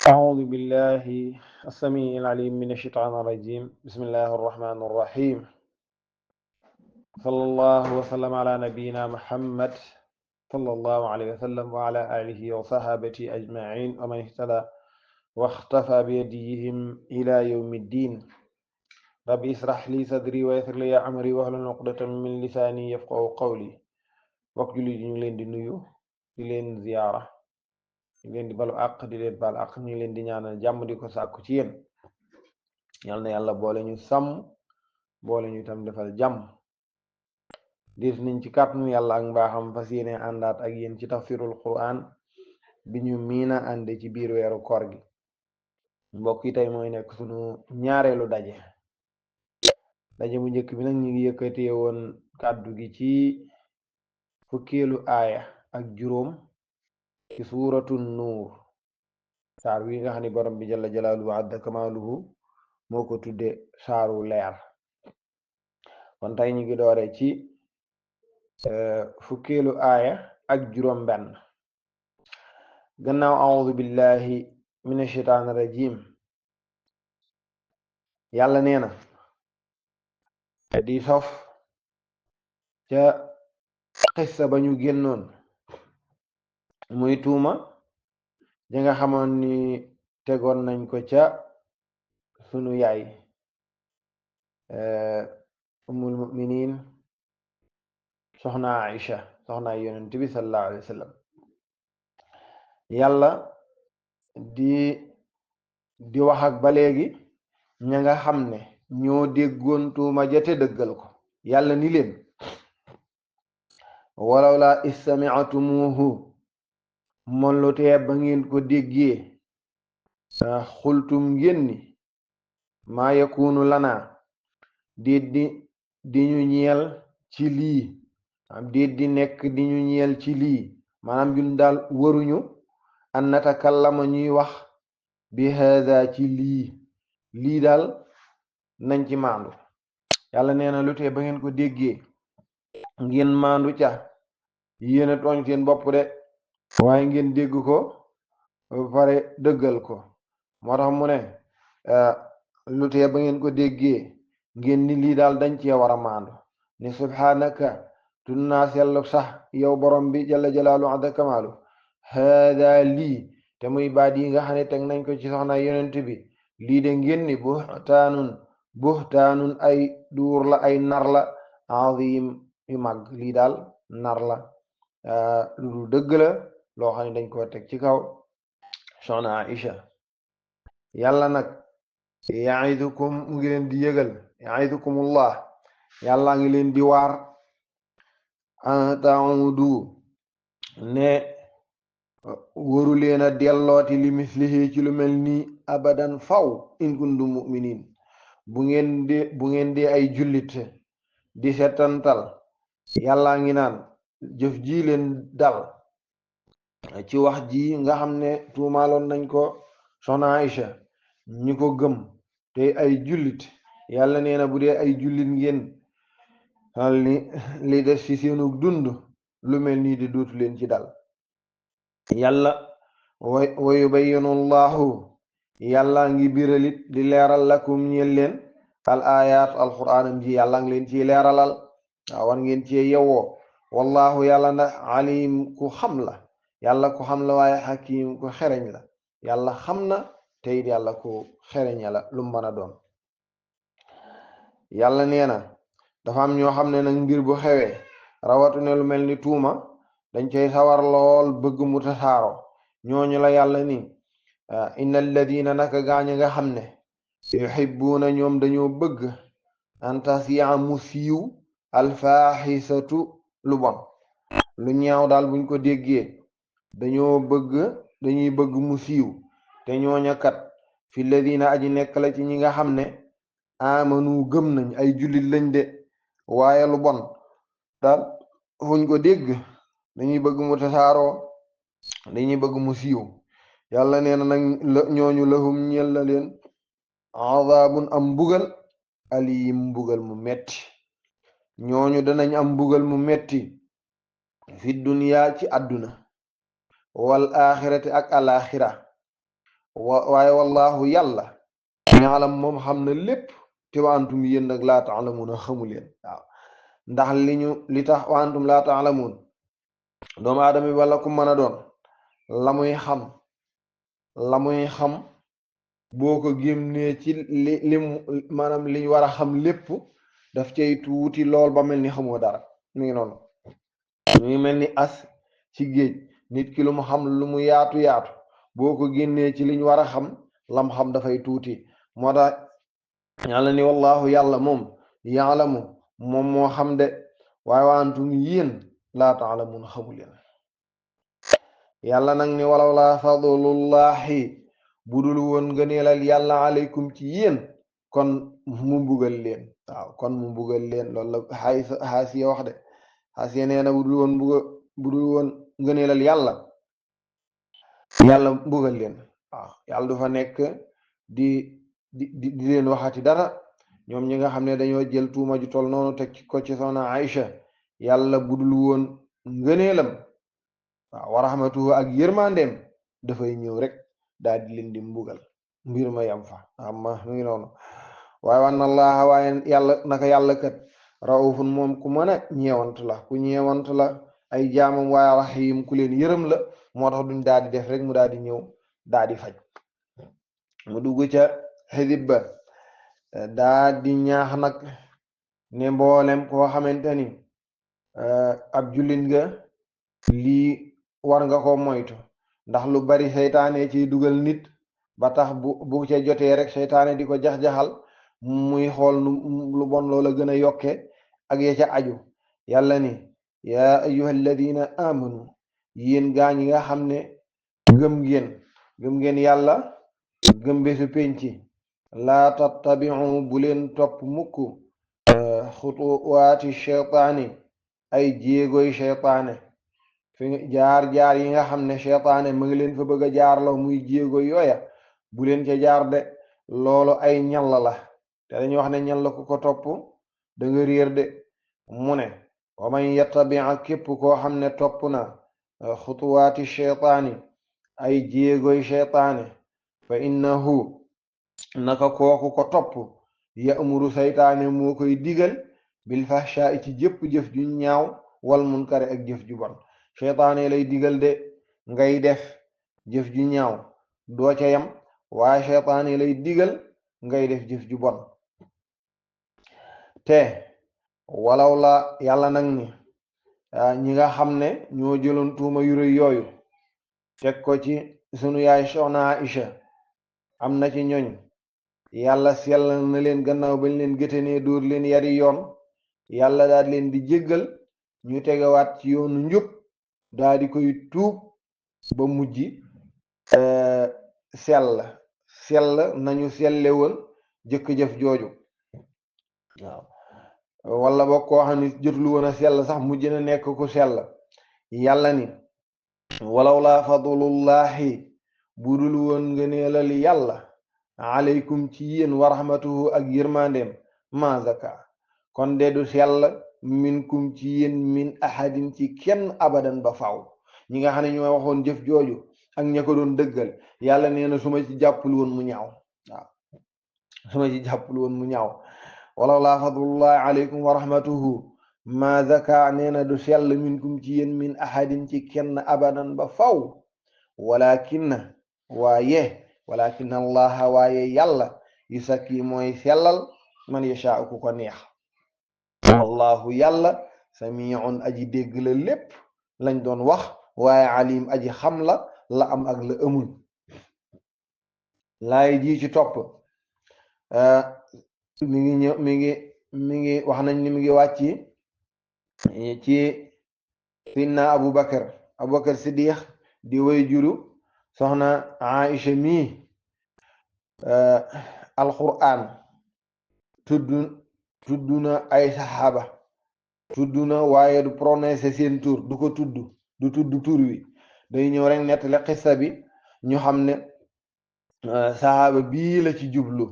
أعوذ بالله السميع العليم من الشيطان الرجيم. بسم الله الرحمن الرحيم. صلى الله وسلم على نبينا محمد صلى الله عليه وسلم وعلى آله وصحابته أجمعين ومن اهتدى واختفى بيديهم إلى يوم الدين. ربي اشرح لي صدري ويسر لي أمري واحلل عقدة من لساني يفقهوا قولي. mbokk jullit yi ñu ngi leen di nuyu di leen ziyaara ñu ngi leen di balu àq di leen bal àq ñu ngi leen di ñaanal jàmm di ko sàkku ci yéen. yal na yàlla boole ñu sàmm boole ñu itam defal jàmm. diis nañ ci kàttanu yàlla ak mbaaxam fas yéene àndaat ak yéen ci tafsirul quran bi ñu miina ànde ci biir weeru koor gi. mbokk yi tey mooy nekk sunu ñaareelu daje bu njëkk bi nag ñu ngi yëkkatee woon kàddu gi ci fukkeelu aaya ak juróom ci suuratu nuur, saar wi nga xam ni borom bi jalla jalaaluhu adda kamaaluhu moo ko tudde saaru leer. kon tey ñu ngi doore ci fukkeelu aaya ak juróom benn gannaaw a'uudu billahi mina shaytaani rajim. yàlla nee na di sof ca xissa ba ñu génnoon muy tuuma ja nga xamoon ni tegoon nañ ko ca sunu yaay ummul muminin soxna Aïcha soxna yonent bi sallallahu alayhi wa sallam. yàlla di wax ak ba léegi ña nga xam ne ñoo déggoon tuuma jate dëggal ko. yàlla ni leen walaw laa istami'tumuhu mollutee ba ngeen ko déggee xultum ngeen ni maa yakunu lana déet di ñu ñeel ci lii déet di nekk di ñu ñeel ci lii maanaam ñun daal waruñu an natakallama ñuy wax bi hada ci lii daal nañ ci maandu. yàlla nee na lu tee ba ngeen ko déggee ngeen maandu ca yéen a tooñ seen bopp de waaye ngeen dégg ko ba pare dëggal ko. moo tax mu ne lu tee ba ngeen ko déggee ngeen ni lii daal dañ cee war a maandu ne subhanaka tunnaa sellu sax yow borom bi jalla jalaalu adda kamaalu hada lii te muy baat yi nga xam ne teg nañ ko ci soxna yonent bi. lii de ngeen ni buhtaanun ay duur la ay nar la azim yu mag. lii daal nar la lu dëgg la loo xam ne dañ ko teg ci kaw soxna Aïcha. yàlla nag ya'idukum mu ngi leen di yëgal ya'idukumullah yàlla ngi leen di waar an ta'udu ne waru leen a dellooti li mislihi ci lu mel nii abadan faw in kuntum mu'minin bu ngeen di ay jullit di setantal. yàlla ngi naan jëf ji leen dal ci wax ji nga xam ne tuumaaloon nañ ko soxna Aïcha ñi ko gëm te ay jullit. yàlla nee na bu dee ay jullit ngeen li des ci seenu dund lu mel nii di dootu leen ci dal. yàlla wa yubayyinu llahu yàlla ngi biralit di leeral lakum ñeel leen al ayat alquranam ji yàlla ngi leen ci leeralal war ngeen ci yewoo. wallahu yàlla ndax alim ku xam la. yàlla ku xam la waaye hakim ku xereñ la. yàlla xam na te it yàlla ku xereña la lu mën a doon. yàlla nee na dafa am ñoo xam ne nag mbir bu xewee rawatu ne lu mel ni tuuma dañ cay sawar lool bëgg mu tasaaro. ñooñu la yàlla ni inna alladina naka gaañu nga xam ne yuhibbuuna ñoom dañoo bëgg an tasiya mu siiw alfaaxisatu lu bon lu ñaaw daal buñ ko déggee dañuy bëgg mu siiw. te ñooña kat fi ladina aji nekk la ci ñi nga xam ne amanu gëm nañ ay jullit lañ de waaye lu bon daal fuñ ko dégg dañuy bëgg mu tasaaroo dañuy bëgg mu siiw. yàlla nee na nag ñooñu lahum ñel la leen azabun am mbugal alim mbugal mu metti. ñooñu danañ am mbugal mu metti fi dunya ci àdduna wal axirati ak alaxira waaye wallahu yàlla yaalam moom xam na lépp te wa antum yéen nag laa taalamuuna xamu leen waaw ndax li tax wa antum laa taalamuun doomu aadama bi wala ku mën a doon la muy xam boo ko génnee ci lim maanaam liñ war a xam lépp daf cay tuuti lool ba mel ni xamoo dara mi ngi noonu mi ngi mel ni as ci géej nit ki lu mu xam lu mu yaatu yaatu boo ko génnee ci liñ war a xam lam xam dafay tuuti moo tax yàlla ni wallahu yàlla moom yaalamu moom moo xam de waaye wa antum yéen laa taalamun xamu leen yàlla nag ni walaw laa fadlullahi budul woon ngëneelal yàlla aleykum ci yéen kon mu mbugal leen waaw kon mu mbugal leen loolu la xaasiya wax de xaasiya nee na budul woon ngëneelal yàlla mbugal leen waaw yàlla du fa nekk di leen waxati dara ñoom ñi nga xam ne dañoo jël tuuma ju tol noonu teg ko ci soxna Aïcha yàlla budul woon ngëneelam waaw wa rahmatuhu ak yërmandeem dafay ñëw rek daal di leen di mbugal mbir ma yam fa amma mu ngi noonu waaye wan allaha waaye yàlla naka yàlla kat raufun moom ku mën a ñeewant la ku ñeewant la ay jaamam waaye rahim ku leen yërëm la moo tax duñ daal di def rek mu daal di ñëw daal di faj mu dugg ca xisib ba daal di ñaax nag ne mboolem koo xamante ni ab jullit nga lii war nga ko moytu ndax lu bari seytaane ciy dugal nit ba tax bu ca jotee rek seytaane di ko jax-jaxal muy xool lu bon loola gën a yokke ak ya ca aju yàlla ni yaa ayyuhal ladina amanu yéen gaa ñi nga xam ne gëm ngeen yàlla gëm bésu penci laa tattabi'u bu leen topp mukk xutuwaati sheytaani ay jéegoy sheytaane fi jaar yi nga xam ne sheytaane mu ngi leen fa bëgg a jaarloo muy jéego yooya bu leen ca jaar de loolu ay ñalla la te dañuy wax ne ñalla ku ko topp da nga réer de mu ne wa man yattabi'a képp koo xam ne topp na xutuwaati sheytaani ay jéegoy sheytaane fa innahu naka kooku ko topp ya'muru saytaane moo koy digal bil fahsha'i ci jëpp jëf ju ñaaw wal munkari ak jëf ju bon seytaane lay digal de ngay def jëf ju ñaaw doo ca yam waaye seytaane lay digal ngay def jëf ju bon te walaw la yàlla nag ni ñi nga xam ne ñoo jëloon tuuma yu rëy yooyu teg ko ci sunu yaay soxna Aïcha am na ci ñoñ yàlla sellal na leen gannaaw bañ leen géttanee dóor leen yari yoon yàlla daal leen di jéggal ñu tegawaat ci yoonu njub daal di koy tuub ba mujj sell nañu selle woon jëkk-jëf jooju waaw wala boo koo xam ne jotul woon a sell sax mujj na nekk ku sell yàlla ni walaw laa fadlullahi budul woon ngëneelal yàlla aleykum ci yéen wa rahmatuhu ak yërmandeem ma zaka kon de du sell minkum ci yéen min ahadin ci kenn abadan ba faaw ñi nga xam ne ñoo waxoon jëf jooju ak ña ko doon dëggal yàlla nee na su ma ci jàppul woon mu ñaaw waaw su ma ci jàppul woon mu ñaaw walaw laa fadlullahi aleykum wa rahmatuhu ma zaka nee na du sell minkum ci yéen min ahadin ci kenn abadan ba faaw walakin allaha waaye yàlla yusakki mooy sellal man yashaa ku ko neex wallahu yàlla samiun aji dégg la lépp lañ doon wax waaye alim aji xam la am ak la amul laay ji ci topp mi ngi ñëw mi ngi wax nañ ni mi ngi wàcc ci sinna abubakar siddiq di way juru soxna Aïcha mi alquran tudd na ay saxaaba tudd na waaye du prononcer seen tur du ko tudd du tudd tur wi day ñëw rek nettali xissa bi ñu xam ne saxaaba bii la ci jublu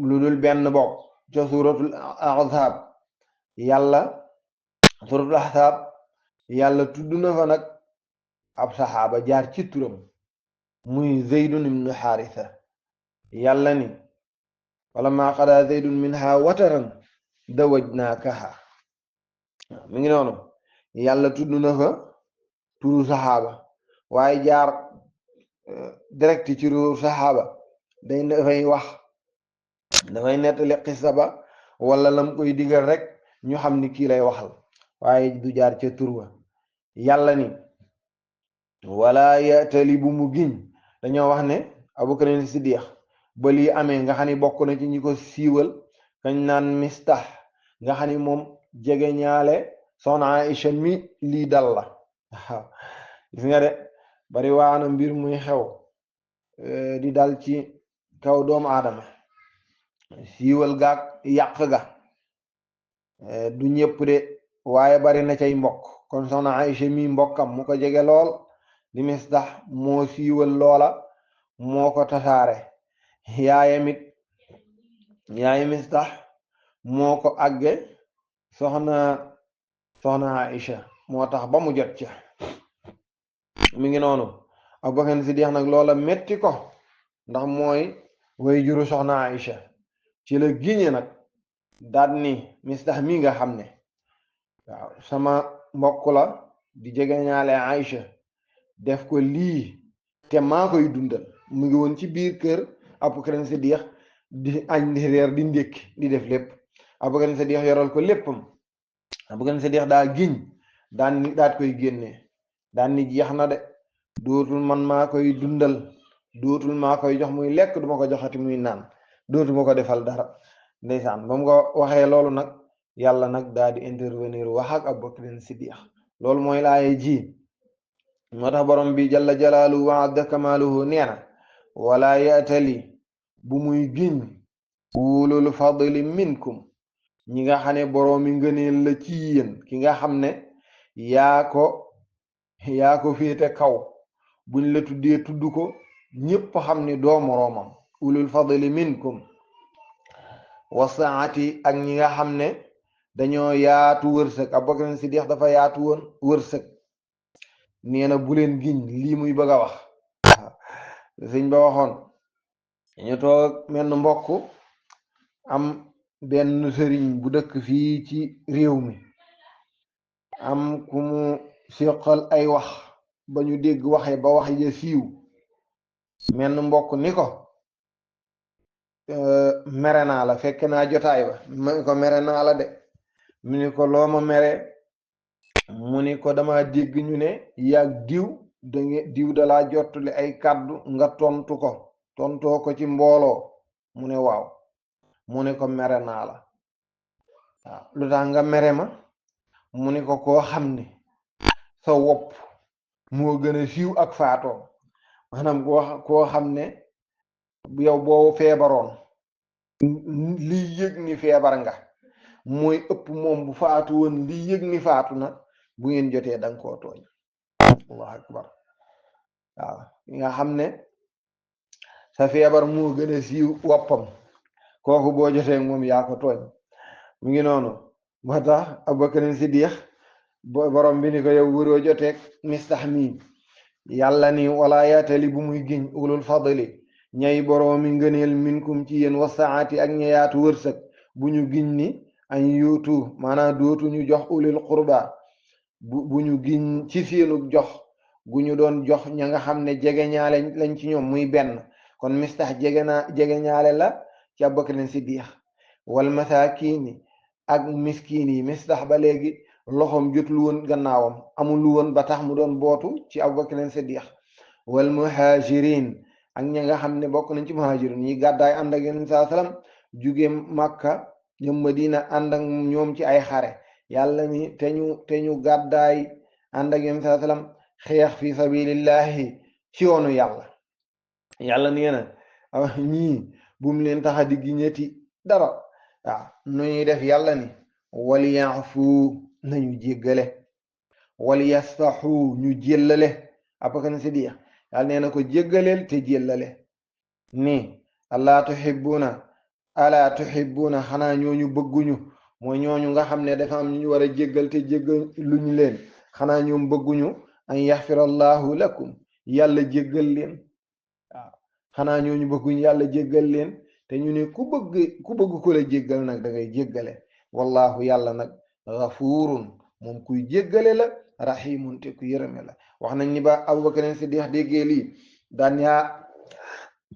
lu dul benn bokk ca suratul ahzab yàlla tudd na fa nag ab saxaaba jaar ci turam muy Zeydun ibnu Xaarisa yàlla ni falammaa qadaa Zeydun minhaa wataran zawwajnaakahaa mi ngi noonu yàlla tudd na fa turu saxaaba waaye jaar direct ci turu saxaaba dafay nettali xissa ba wala lam koy digal rek ñu xam ni kii lay waxal waaye du jaar ca tur wa yàlla ni wala yatali bu mu giñ dañoo wax ne Abubakar Siddiq ba lii amee nga xam ni bokk na ci ñi ko siiwal kañ naan Mistah nga xam ni moom jege ñaale soxna Aïcha mi lii dal la waaw gis nga de bari waana mbir muy xew di dal ci kaw doomu aadama siiwal gaag yàq ga du ñëpp de waaye bari na cay mbokk kon soxna Aïcha mi mbokkam mu ko jege lool di Mistah moo siiwal loola moo ko tasaare yaayamit yaayi Mistah moo ko àgge soxna Aïcha moo tax ba mu jot ca mi ngi noonu Abubakar Siddiq nag loola metti ko ndax mooy way juru soxna Aïcha ci la giñe nag daat ni Mistah mi nga xam ne waaw sama mbokk la di jege ñaale Aïcha def ko lii te maa koy dundal mu ngi woon ci biir kër Abubakar Siddiq di añ di reer di ndékki di def lépp Abubakar Siddiq yoral ko léppam Abubakar Siddiq daa giñ daat koy génne daan ni jeex na de dootul man maa koy dundal dootul maa koy jox muy lekk duma ko joxati muy naan dootuma ko defal dara ndeysaan ba mu ko waxee loolu nag yàlla nag daal di intervenir wax ak Abubakar Siddiq loolu mooy laaye ji moo tax borom bi jalla jalaaluhu wa azza kamaaluhu nee na wala yatali bu muy giñ ulul fadli minkum ñi nga xam ne boroomi ngëneel la ci yéen ki nga xam ne yaa ko féete kaw buñ la tuddee tudd ko ñépp xam ni doo moroomam ulul fadli minkum wasaati ak ñi nga xam ne dañoo yaatu wërsëg Abubakar Siddiq dafa yaatu woon wërsëg nee na bu leen giñ lii muy bëgg a wax sëñ ba waxoon ñu toog menn mbokk am benn sëriñ bu dëkk fii ci réew mi am ku mu séqal ay wax ba ñu dégg waxe ba wax ya siiw menn mbokk ni ko mere naa la fekk naa jotaay ba mu ni ko mere naa la de mu ni ko loo ma mere mu ni ko dama dégg ñu ne yàgg diw dalaa jottali ay kàddu nga tontoo ko ci mbooloo mu ne waaw mu ni ko mere naa la waaw lu tax nga mere ma mu ni ko koo xam ne sa wopp moo gën a siiw ak faatoo maanaam koo xam ne yow boo feebaroon liy yëg ni feebar nga mooy ëpp moom bu faatu woon liy yëg ni faatu na bu ngeen jotee danga koo tooñ allahu akbar waaw nga xam ne sa feebar moo gën a siiw woppam kooku boo jotee moom yaa ko tooñ mu ngi noonu moo tax Abubakar Siddiq borom bi ni ko yow wëroo joteeg Mistah mi yàlla ni wala yaatali bu muy giñ ulul fadli ñay boroomi ngëneel minkum ci yéen wasaati ak ñayaatu wërsëg bu ñu giñ ni añ yuutu maanaam dootu ñu jox ulil qurba bu ñu giñ ci seenu jox gu ñu doon jox ña nga xam ne jege ñaale lañ ci ñoom muy benn kon Mistah jege ñaale la ci Abubakar Siddiq wal masaakiini ak miskiin yi Mistah ba léegi loxoom jotul woon gannaawam amul lu woon ba tax mu doon bootu ci Abubakar Siddiq wal muhajirin ak ña nga xam ne bokk nañ ci muhajirin ñi gàddaay ànd ak Yonent saa salaam jóge Makka ñoom Madina ànd ak ñoom ci ay xare yàlla ni te ñu gàddaay ànd ak Yonent saa salaam xeex fi sabilillahi ci yoonu yàlla nee na ñii bum leen tax a diggi ñetti dara waaw nu ñuy def yàlla ni wal yaafu nañu jéggale wal yasfaxu ñu jéllale Abubakar Siddiq yàlla nee na ko jéggaleel te jéllale ni alaa tuhibbuna xanaa ñooñu bëgguñu mooy ñooñu nga xam ne dafa am ñu war a jéggal te jéggal luñu leen xanaa ñoom bëgguñu an yaxfirallahu lakum yàlla jéggal leen xanaa ñooñu bëgguñ yàlla jéggal leen te ñu ne ku bëgg ku la jéggal nag da ngay jéggale wallahu yàlla nag gafurun moom kuy jéggale la rahimun te ku yërëme la wax nañ ni ba Abubakar Siddiq déggee lii daan yaa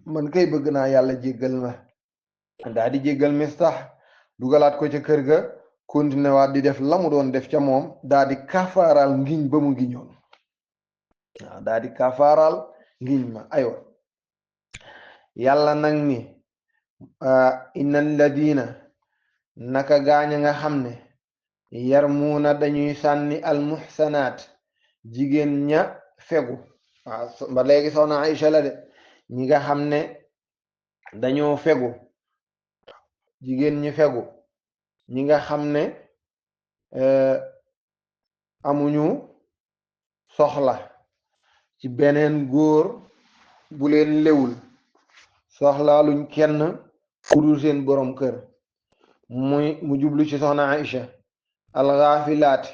man kay bëgg naa yàlla jéggal ma daa di jéggal Mistah dugalaat ko ca kër ga continué waat di def la mu doon def ca moom daa di kafaaral ngiñ ba mu ngiñoon waaw daa di kafaaral ngiñ ma aywa yàlla nag ni innal ladina naka gaaña nga xam ne yarmuuna dañuy sànni almuhsanaat jigéen ña fegu waaw ba léegi soxna Aïcha la de ñi nga xam ne dañoo fegu jigéen ñi fegu ñi nga xam ne amuñu soxla ci beneen góor bu leen lewul soxlaaluñ kenn ku dul seen borom kër mu jublu ci soxna Aïcha alxaafilaat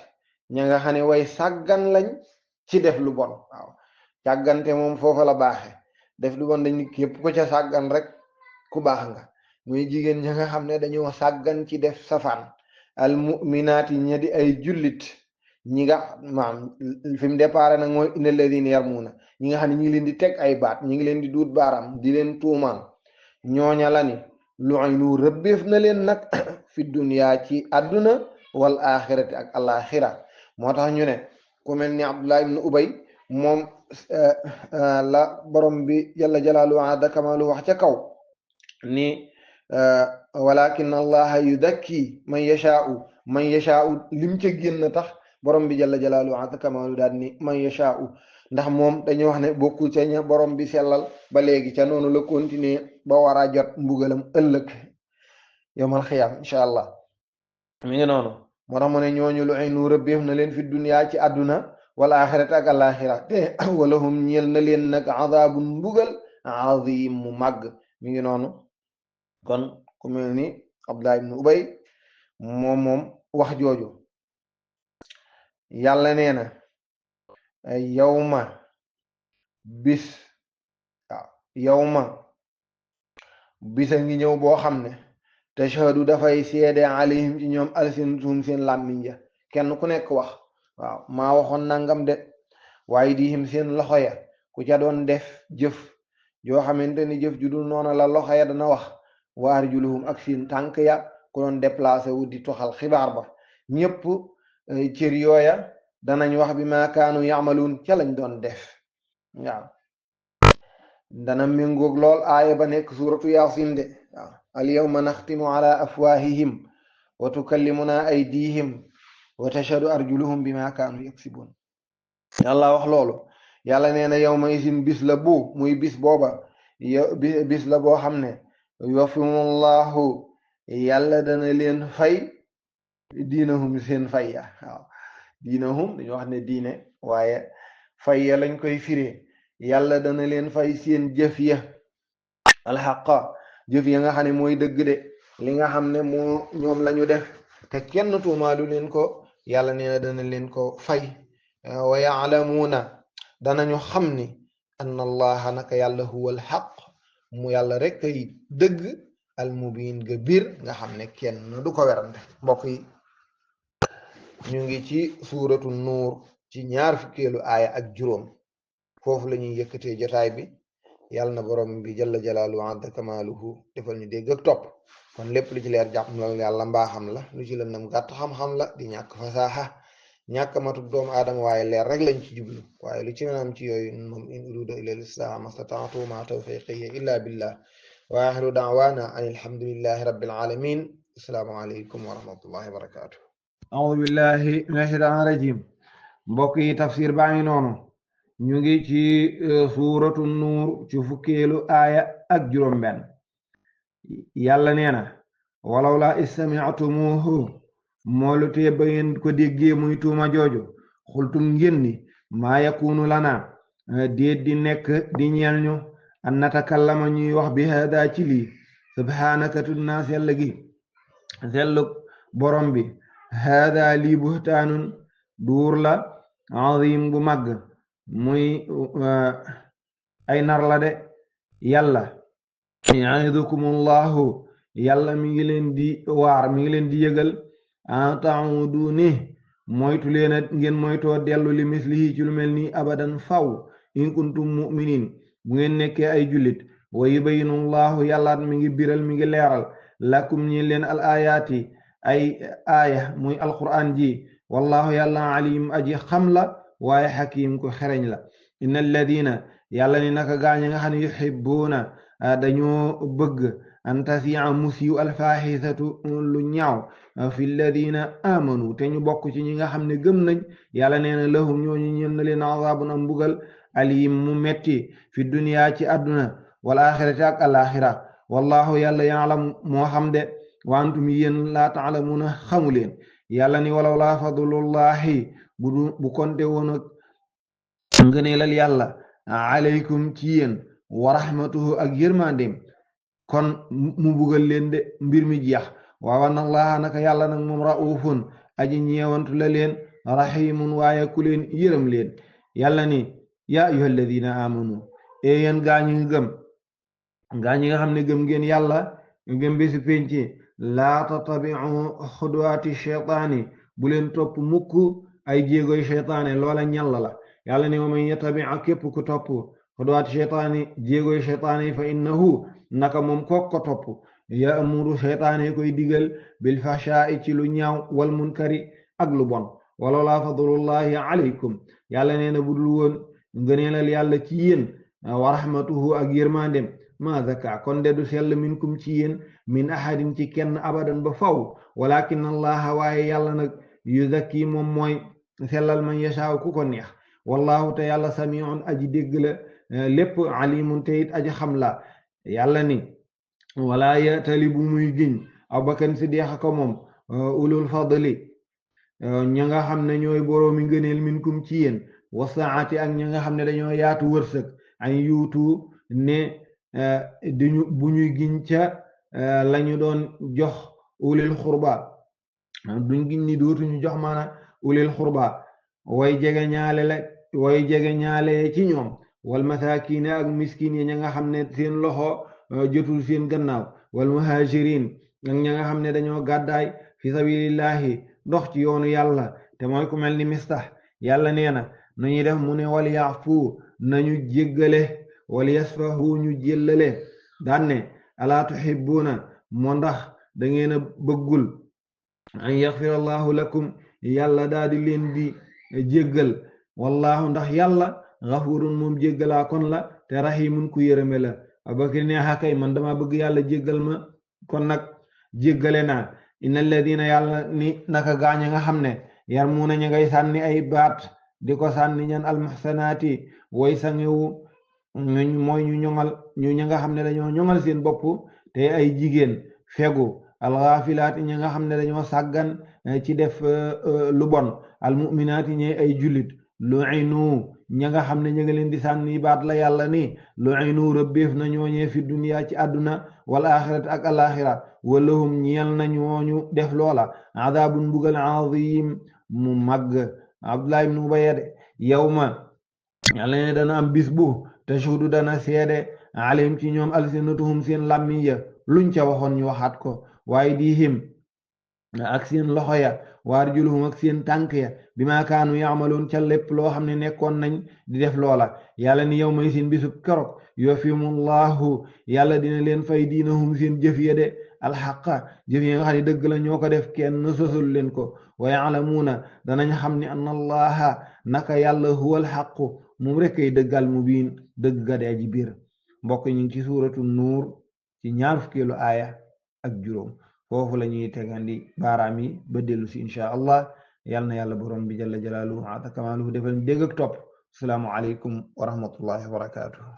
ña nga xam ne way sàggan lañ ci def lu bon waaw càggante moom foofa la baaxe def lu bon dañ képp ko ca sàggan rek ku baax nga muy jigéen ña nga xam ne dañoo sàggan ci def safaan al muminaati ña di ay jullit ñi nga maam fi mu déparé nag mooy inna alladina yarmuuna ñi nga xam ne ñi ngi leen di teg ay baat ñi ngi leen di duut baaram di leen tuumaan ñooña la ni lu'inu rëbbeef na leen nag fi dunya ci àdduna wal axirati ak alaxira moo tax ñu ne ku mel ni Abdullah ibn Ubay moom la borom bi jalla jalaaluhu azza kamaaluhu wax ca kaw ni walakin allaha yudakki man yashaa'u lim ca génn tax borom bi jalla jalaaluhu azza kamaaluhu daal ni man yashaa'u ndax moom dañuy wax ne bokku ca ña borom bi sellal ba léegi ca noonu la continuer ba war a jot mbugalam ëllëg yawmal xiyaam incha allah mi ngi noonu moo tax mu ne ñooñu lu'inu rëbbeef na leen fi dunya ci àdduna wala axirati ak alaxira te walahum ñeel na leen nag azabun mbugal azim mu màgg mi ngi noonu kon ku mel ni Abdullah ibn Ubay moom wax jooju yàlla nee na yawma bis waaw yawma bisa ngi ñëw boo xam ne tashhadu dafay seede alayhim ci ñoom alsinatuhum seen làmmiñ ja kenn ku nekk wax waaw maa waxoon nangam de waaye dihim seen loxo ya ku ca doon def jëf yoo xamante ni jëf ju dul noona la loxo ya dana wax wa arjuluhum ak seen tànk ya ku doon déplacé wu di toxal xibaar ba ñépp cër yooya danañ wax bi ma kaanu ya'maluun ca lañ doon def waaw dana méngoog lool aaya ba nekk suuratu yaasin de waaw al yawma naxtimu ala afwahihim wa tukallimuna aydihim wa tashhadu arjuluhum bima kaanu yaksibun yàlla wax loolu yàlla nee na yawma isin bis la bu muy bis booba bis la boo xam ne yafimullahu yàlla dana leen fay diinahum seen fay ya waaw diinahum dañu wax ne diine waaye fay ya lañ koy firee yàlla dana leen fay seen jëf ya alxaqa jëf ya nga xam ne mooy dëgg de li nga xam ne moo ñoom lañu def te kenn tuumaalu leen ko yàlla nee na dana leen ko fay wa yaalamuuna danañu xam ni anna allaha naka yàlla huwa alxaq mu yàlla rek kay dëgg almubin ga biir nga xam ne kenn du ko werante mbokk yi ñu ngi ci suuratu nuur ci ñaar fukkeelu aaya ak juróom foofu la ñuy yëkkatee jotaay bi yàlla na borom bi jalla jalaaluhu azza kamaaluhu defal ñu dégg ak topp kon lépp lu ci leer jàpp na yàlla mbaaxam la lu ci lëndëm gàtt xam-xam la di ñàkk fasaaxa ñàkk matub doomu aadama waaye leer rek lañ ci jublu waaye lu ci mënam ci yooyu moom in uriidu illa al-islaaha mastata'tu ma tawfiqi illa billah wa axiru da'waana an alhamdulillahi rabbil alamin assalaamu aleykum wa rahmatullahi wa barakatuh a'uudu billahi mina shaytaani rajim mbokk yi tafsir baa ngi noonu ñu ngi ci suuratu nuur ci fukkeelu aaya ak juróom benn yàlla nee na walaw laa istami'tumuuhu moolu tee ba ngeen ko déggee muy tuuma jooju xultum ngeen ni maa yakunu lana déet di nekk di ñeel ñu an natakallama ñuy wax bi hada ci lii subhaanaka tudd naa sell gi sellu borom bi hada lii buhtaanun duur la azim bu màgg muy ay nar la de yàlla ya'idukumullahu yàlla mi ngi leen di waar mi ngi leen di yëgal an ta'udu ni moytu leen a ngeen moytoo dellu li mislihi ci lu mel ni abadan faw in kuntum mu'minin bu ngeen nekkee ay jullit wa yubayyinullahu yàllaat mi ngi biral mi ngi leeral lakum ñi leen al ayaati ay aaya muy alquran ji wallahu yàlla alim aji xam la waaye xakim ko xereñ la inna alladina yàlla ni naka gaañi nga xam ne yuhibbuuna dañoo bëgg an tasia musiyu alfaaxisatu lu ñaaw fi alladina amanu te ñu bokk ci ñi nga xam ne gëm nañ yàlla nee na lahum ñooñu ñeel na leen azaabun am mbugal alim mu metti fi duniyaa ci àdduna wal axirati ak alaxira wallahu yàlla yaalam moo xam de wa antum yéen laa taalamuuna xamu leen yàlla ni walaw laa fadlullahi bu konte woon ak ngëneelal yàlla alaykum ci yéen wa rahmatuhu ak yërmandeem kon mu bugal leen de mbir mi jeex waaw an allaha naka yàlla nag moom raufun aji ñeewantu la leen rahimun waaye ku leen yërëm leen yàlla ni yaa ayuha alladina amanu yéen gaa ñi nga xam ne gëm ngeen yàlla gëm bési penc laa tatabiu xudwaati cheytaani bu leen topp mukk ay jéegoy cheytaane loola ñàll la yàlla ni wa man yatabia képp ku topp xudwaati cheytaani jéegoy cheytaane fa innahu naka moom kook ko topp yaamuru cheytaane koy digal bil fahshaai ci lu ñaaw wal munkari ak lu bon walawlaa fadlullahi alaykum yàlla nee na budul woon ngëneelal yàlla ci yéen wa rahmatuhu ak yërmandem ma zaka kon de du sell minkum ci yéen min ahadin ci kenn abadan ba faw walakin allaha waaye yàlla nag yuzakki moom mooy sellal man yashaaw ku ko neex wallahu te yàlla samiun aji dégg la lépp alimun te it aji xam la yàlla ni wala yatali bu muy giñ Abubakar Siddiq ko moom ulul fadli ña nga xam ne ñooy boroomi ngëneel minkum ci yéen wasaati ak ña nga xam ne dañoo yaatu wërsëg ay yuutu ne duñu bu ñuy giñ ca lañu doon jox ulil xurba duñ giñ ni dootuñu jox maana ulil xurba way jege ñaale ci ñoom wal masaakiine ak miskin yi ña nga xam ne seen loxo jotul seen gannaaw wal muhajirin ak ña nga xam ne dañoo gàddaay fi sabilillahi dox ci yoonu yàlla te mooy ku mel ni Mistah yàlla nee na nañuy def mu ne wal yaafu nañu jéggale wal yasfahu ñu jéllale daan ne alaa tuhibbuuna moo ndax da ngeen a bëggul an yaxfirallahu lakum yàlla daal di leen di jéggal wallahu ndax yàlla xafurun moom jéggalaa kon la te rahimun ku yërëme la Abubakar ne xakay man dama bëgg yàlla jéggal ma kon nag jéggale naa inna alladina yàlla ni naka gaaña nga xam ne yarmuuna ña ngay sànni ay baat di ko sànni ñan almuhsanaati way sangewu mooy ñu ñoŋal ñu ña nga xam ne dañoo ñoŋal seen bopp te ay jigéen fegu alxaafilaati ña nga xam ne dañoo sàggan ci def lu bon almuminaati ñe ay jullit lu'inu ña nga xam ne ña nga leen di sànni baat la yàlla ni lu'inu rëbbeef na ñooñee fi duniya ci àdduna wal axirati ak alaxira walahum ñeel na ñooñu def loola adabun mbugal azim mu màgg Abdullah ibn Ubay de yawma yàlla ne dana am bis bu tashudu dana seede alayhim ci ñoom alsinatuhum seen làmmiñ ya luñ ca waxoon ñu waxaat ko waaye di him ak seen loxo ya waar juluhum ak seen tànk ya bi ma kaanu yaamaloon ca lépp loo xam ne nekkoon nañ di def loola yàlla ni yow may seen bisub keroog yofimullahu yàlla dina leen fay diinahum seen jëf ya de alxaqa jëf yi nga xam ne dëgg la ñoo ko def kenn sosul leen ko wa yaalamuuna danañ xam ne anna allaha naka yàlla huwa alxaqu moom rek ay dëggal mubiin dëgg ga de aji biir mbokk ñu ngi ci suuratu nuur ci ñaar fukkeelu aaya ak juróom foofu la ñuy tegandi baaraam yi ba dellu si insha allah yal na yàlla borom bi jalla jalaaluhu ata kamaaluhu defal dégg ak topp asalaamu aleykum wa rahmatullahi wa barakaatuhu